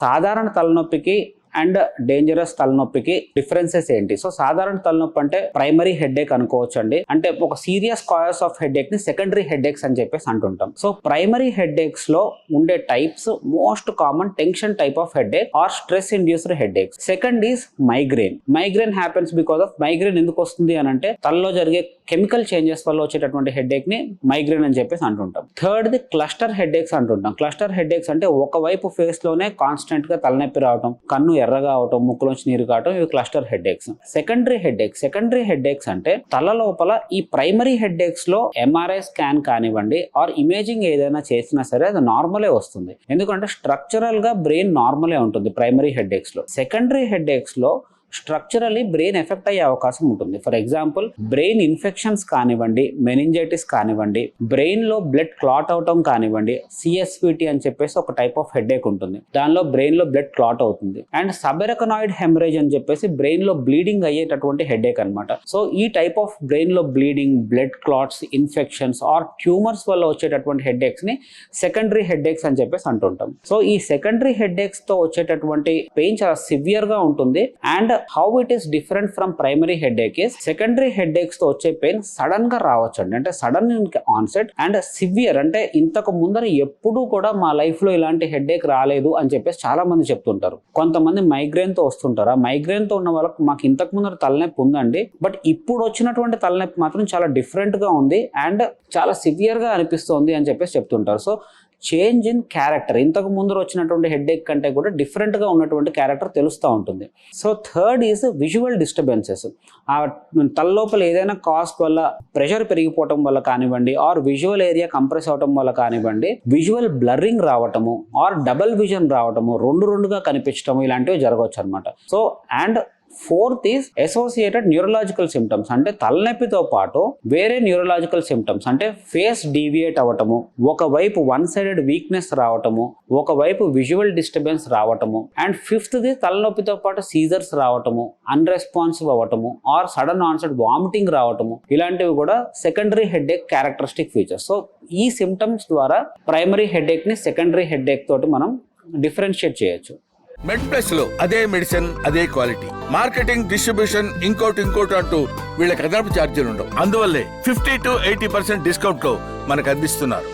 సాధారణ తలనొప్పికి and dangerous తలనొప్పికి డిఫరెన్సెస్ ఏంటి? సో సాధారణ తలనొప్పి అంటే ప్రైమరీ హెడేక్ అనుకోవచ్చు అండి. అంటే ఒక సీరియస్ కాజెస్ ఆఫ్ హెడేక్ ని సెకండరీ హెడేక్స్ అని చెప్పేసి అంటుంటాం. సో ప్రైమరీ హెడేక్స్ లో ఉండే types most common tension type of headache or stress induced headaches. Second is migraine. Migraine happens because of migraine ఎందుకు వస్తుంది అని అంటే తలలో జరిగే కెమికల్ చేంజెస్ వల్ల వచ్చేటటువంటి హెడేక్ ని మైగ్రేన్ అని చెప్పేసి అంటుంటాం. థర్డ్ ది క్లస్టర్ హెడేక్స్ అంటుంటాం. క్లస్టర్ హెడేక్స్ అంటే ఒకవైపు ఫేస్ లోనే కాన్స్టెంట్ గా తలనొప్పి రావటం, కన్ను ఎర్రగా అవటం, ముక్కులోంచి నీరు కావటం, ఇవి క్లస్టర్ హెడేక్స్. సెకండరీ హెడేక్స్ అంటే తల లోపల ఈ ప్రైమరీ హెడేక్స్ లో ఎంఆర్ఐ స్కాన్ కానివ్వండి ఆర్ ఇమేజింగ్ ఏదైనా చేసినా సరే అది నార్మలే వస్తుంది. ఎందుకంటే స్ట్రక్చరల్ గా బ్రెయిన్ నార్మలే ఉంటుంది ప్రైమరీ హెడేక్స్ లో. సెకండరీ హెడేక్స్ లో స్ట్రక్చరల్లీ బ్రెయిన్ ఎఫెక్ట్ అయ్యే అవకాశం ఉంటుంది. ఫర్ ఎగ్జాంపుల్ బ్రెయిన్ ఇన్ఫెక్షన్స్ కానివ్వండి, మెనింజైటిస్ కానివ్వండి, బ్రెయిన్ లో బ్లడ్ క్లాట్ అవటం కానివ్వండి, సిఎస్పిటి అని చెప్పేసి ఒక టైప్ ఆఫ్ హెడేక్ ఉంటుంది. దానిలో బ్రెయిన్ లో బ్లడ్ క్లాట్ అవుతుంది. అండ్ సబెరకనాయిడ్ హెమరేజ్ అని చెప్పేసి బ్రెయిన్ లో బ్లీడింగ్ అయ్యేటటువంటి హెడేక్ అనమాట. సో ఈ టైప్ ఆఫ్ బ్రెయిన్ లో bleeding, blood clots, infections or tumours వల్ల వచ్చేటటువంటి హెడేక్స్ ని సెకండరీ హెడేక్స్ అని చెప్పేసి అంటుంటాం. సో ఈ సెకండరీ హెడేక్స్ తో వచ్చేటటువంటి పెయిన్ చాలా సివియర్ గా ఉంటుంది. And how it is different from primary headache is secondary headaches తో వచ్చే పెయిన్ సడన్ గా రావచ్చు అండి. అంటే సడన్ ఆన్సెట్ అండ్ సివియర్. అంటే ఇంతకు ముందర ఎప్పుడు కూడా మా లైఫ్ లో ఇలాంటి హెడేక్ రాలేదు అని చెప్పేసి చాలా మంది చెప్తుంటారు. కొంతమంది మైగ్రేన్ తో వస్తుంటారు. ఆ మైగ్రేన్ తో ఉన్న వాళ్ళకి మాకు ఇంతకు ముందర తలనొప్పి ఉందండి, బట్ ఇప్పుడు వచ్చినటువంటి తలనొప్పి మాత్రం చాలా డిఫరెంట్ గా ఉంది అండ్ చాలా సివియర్ గా అనిపిస్తుంది అని చెప్పేసి చెప్తుంటారు. సో చేంజ్ ఇన్ క్యారెక్టర్, ఇంతకు ముందు వచ్చినటువంటి హెడేక్ కంటే కూడా డిఫరెంట్ గా ఉన్నటువంటి క్యారెక్టర్ తెలుస్తూ ఉంటుంది. So third is visual disturbances. ఆ తలలోపల ఏదైనా కాస్ వల్ల ప్రెషర్ పెరిగిపోవటం వల్ల కానివ్వండి ఆర్ విజువల్ ఏరియా కంప్రెస్ అవటం వల్ల కానివ్వండి, విజువల్ బ్లర్రింగ్ రావటము ఆర్ డబల్ విజన్ రావటము, రెండుగా కనిపించటము, ఇలాంటివి జరగవచ్చు అనమాట. So and fourth is associated neurological symptoms. అంటే తలనొప్పితో పాటు వేరే న్యూరలాజికల్ సిమ్టమ్స్ అంటే ఫేస్ డీవియేట్ అవ్వటము, ఒకవైపు వన్ సైడెడ్ వీక్నెస్ రావటము, ఒకవైపు విజువల్ డిస్టర్బెన్స్ రావటము, అండ్ ఫిఫ్త్ ది తలనొప్పితో పాటు సీజర్స్ రావటము, అన్రెస్పాన్సివ్ అవ్వటము ఆర్ సడన్ ఆన్సెట్ వామిటింగ్ రావటము, ఇలాంటివి కూడా secondary headache characteristic features. So ఈ సిమ్టమ్స్ ద్వారా ప్రైమరీ హెడేక్ ని సెకండరీ హెడేక్ తోటి మనం డిఫరెన్షియేట్ చేయొచ్చు. మెడ్ ప్లస్ లో అదే మెడిసిన్, అదే క్వాలిటీ, మార్కెటింగ్, డిస్ట్రిబ్యూషన్, ఇంకోటి అంటూ వీళ్ళకి అదనపు ఛార్జీలు ఉండవు. అందువల్లే 50 to 80% డిస్కౌంట్ లో మనకు అందిస్తున్నారు.